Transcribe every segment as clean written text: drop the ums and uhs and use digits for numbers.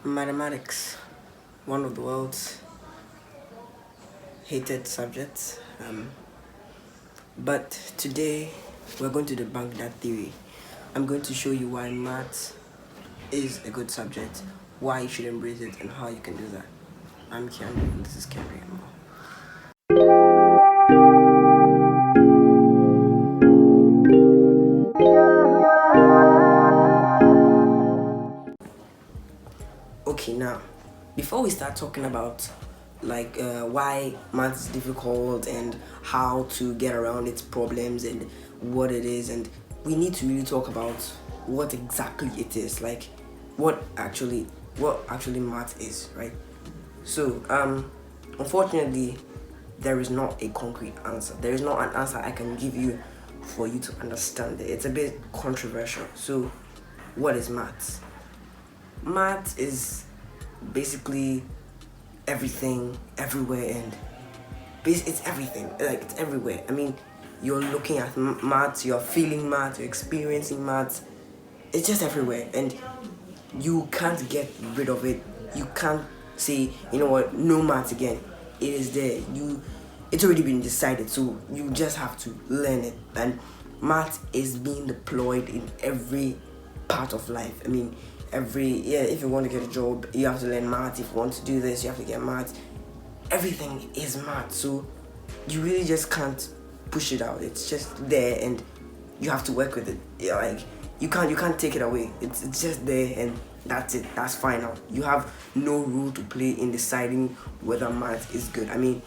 Mathematics, one of the world's hated subjects. But today we're going to debunk that theory. I'm going to show you why maths is a good subject, why you should embrace it, and how you can do that. I'm Keandre, and this is Keandre. Okay, now, before we start talking about why math is difficult and how to get around its problems and what it is, and we need to really talk about what exactly it is, like what actually math is, right? So unfortunately, there is not a concrete answer. There is not an answer I can give you for you to understand it. It's a bit controversial. So what is maths? Math is basically everything, everywhere, and it's everything. Like, it's everywhere. I mean, you're looking at maths, you're feeling maths, you're experiencing maths. It's just everywhere, and you can't get rid of it. You can't say, you know what, no maths again. It is there. It's already been decided, so you just have to learn it. And math is being deployed in every part of life. I mean, if you want to get a job, you have to learn math. If you want to do this, you have to get math. Everything is math, so you really just can't push it out. It's just there, and you have to work with it. Yeah, like you can't take it away. It's just there, and that's it. That's final. You have no role to play in deciding whether math is good. I mean,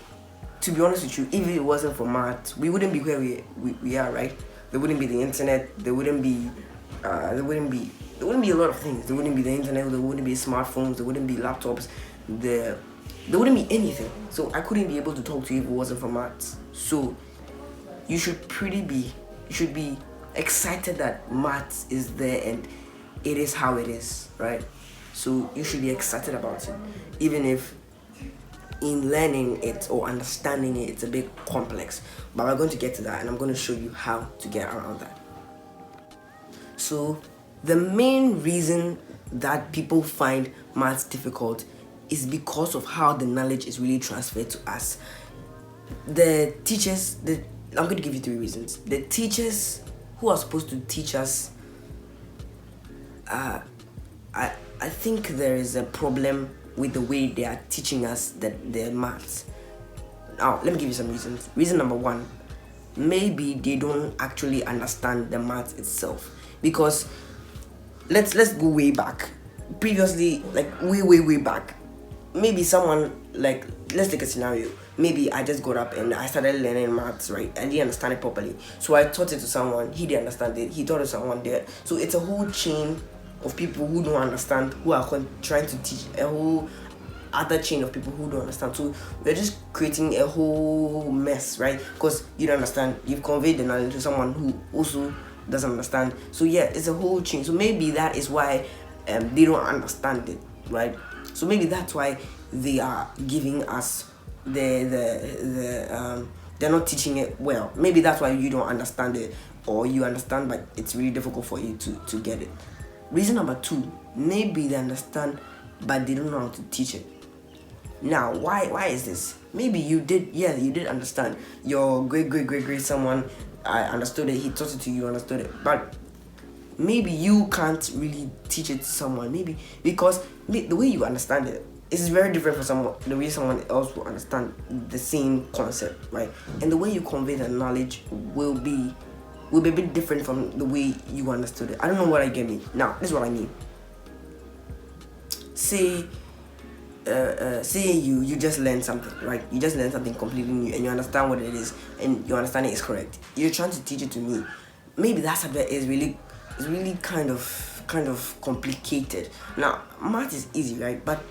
to be honest with you, if it wasn't for math, we wouldn't be where we are, right? There wouldn't be the internet. There wouldn't be a lot of things. There wouldn't be the internet. There wouldn't be smartphones. There wouldn't be laptops. There wouldn't be anything. So I couldn't be able to talk to you if it wasn't for maths. So you should be excited that maths is there and it is how it is, right? So you should be excited about it, even if in learning it or understanding it, it's a bit complex. But we're going to get to that, and I'm going to show you how to get around that. So the main reason that people find maths difficult is because of how the knowledge is really transferred to us. I'm going to give you three reasons. The teachers who are supposed to teach us, I think there is a problem with the way they are teaching us the maths. Now, let me give you some reasons. Reason number one, maybe they don't actually understand the maths itself. Because let's go way back. Previously, like way back, maybe someone, like, let's take a scenario. Maybe I just got up and I started learning maths, right? I didn't understand it properly, so I taught it to someone. He didn't understand it. He taught it to someone there. So it's a whole chain of people who don't understand, who are trying to teach a whole other chain of people who don't understand. So we're just creating a whole mess, right? Because you don't understand. You've conveyed the knowledge to someone who also doesn't understand. So yeah, it's a whole chain. So maybe that is why they don't understand it, right? So maybe that's why they are giving us they're not teaching it well. Maybe that's why you don't understand it, or you understand but it's really difficult for you to get it. Reason number two, maybe they understand but they don't know how to teach it. Now, why is this? Maybe you did understand. Your great someone, I understood it, he taught it to you, understood it. But maybe you can't really teach it to someone. Maybe because the way you understand it is very different from the way someone else will understand the same concept, right? And the way you convey the knowledge will be a bit different from the way you understood it. I don't know what I get me. Now, this is what I mean. Say you just learned something, right? You just learned something completely new and you understand what it is and your understanding is correct. You're trying to teach it to me. Maybe that subject is really kind of complicated. Now, math is easy, right? But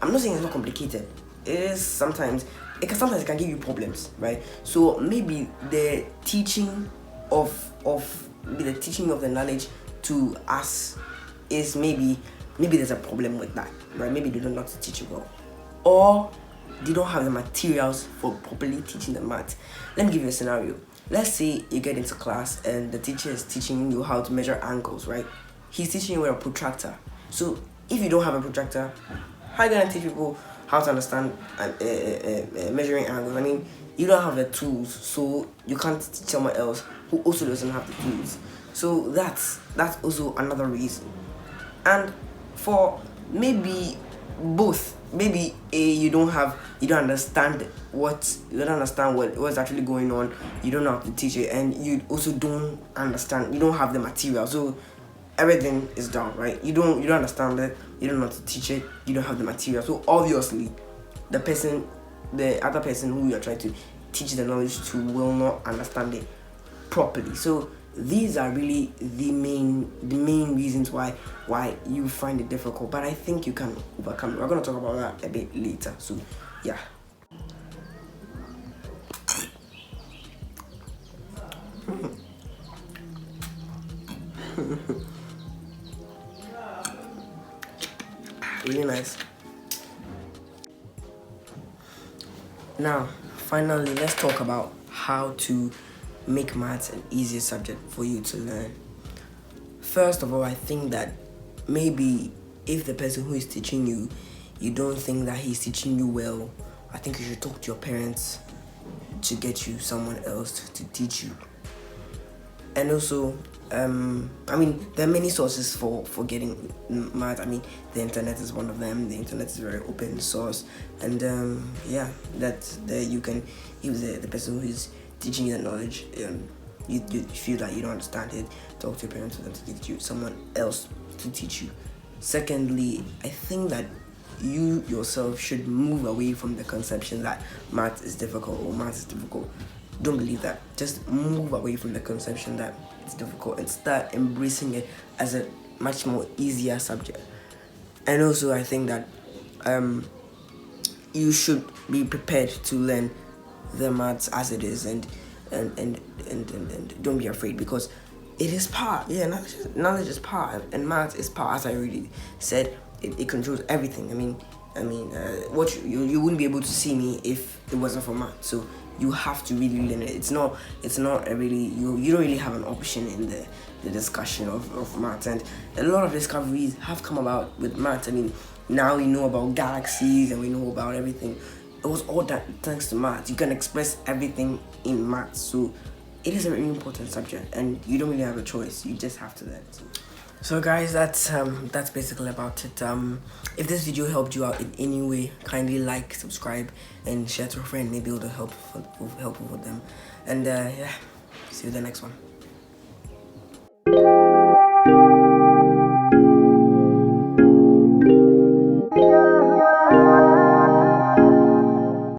I'm not saying it's not complicated. It is sometimes. It can give you problems, right? So maybe the teaching of the knowledge to us is maybe there's a problem with that, right? Maybe they don't know how to teach it well, or they don't have the materials for properly teaching the math. Let me give you a scenario. Let's say you get into class and the teacher is teaching you how to measure angles, right? He's teaching you with a protractor. So if you don't have a protractor, how are you gonna teach people how to understand measuring angles? I mean, you don't have the tools, so you can't teach someone else who also doesn't have the tools. So that's also another reason. And for maybe both, maybe you don't understand what's actually going on, you don't know how to teach it, and you also don't understand, you don't have the material, so everything is down, right? You don't understand it, you don't know how to teach it, you don't have the material, so obviously the other person who you're trying to teach the knowledge to will not understand it properly. So these are really the main reasons why you find it difficult, but I think you can overcome it. We're going to talk about that a bit later, so yeah. Really nice. Now finally, let's talk about how to make maths an easier subject for you to learn. First of all, I think that maybe if the person who is teaching you, you don't think that he's teaching you well, I think you should talk to your parents to get you someone else to teach you. And also, I mean, there are many sources for getting math. I mean, the internet is one of them. The internet is very open source, and yeah, that you can, if the person who is teaching you the knowledge, you feel that you don't understand it, talk to your parents for them to teach you someone else to teach you. Secondly, I think that you yourself should move away from the conception that math is difficult or math is difficult. Don't believe that. Just move away from the conception that it's difficult and start embracing it as a much more easier subject. And also, I think that you should be prepared to learn the maths as it is, and don't be afraid, because it is power. Yeah, knowledge is power, and maths is power. As I already said, it controls everything. I mean, what you wouldn't be able to see me if it wasn't for maths. So you have to really learn it. It's not a really, you don't really have an option in the discussion of maths, and a lot of discoveries have come about with maths. I mean, now we know about galaxies and we know about everything. It was all that thanks to maths. You can express everything in maths, so it is a very important subject, and you don't really have a choice. You just have to learn. So guys, that's basically about it. If this video helped you out in any way, kindly like, subscribe, and share to a friend. Maybe it'll help with them. And yeah, see you in the next one.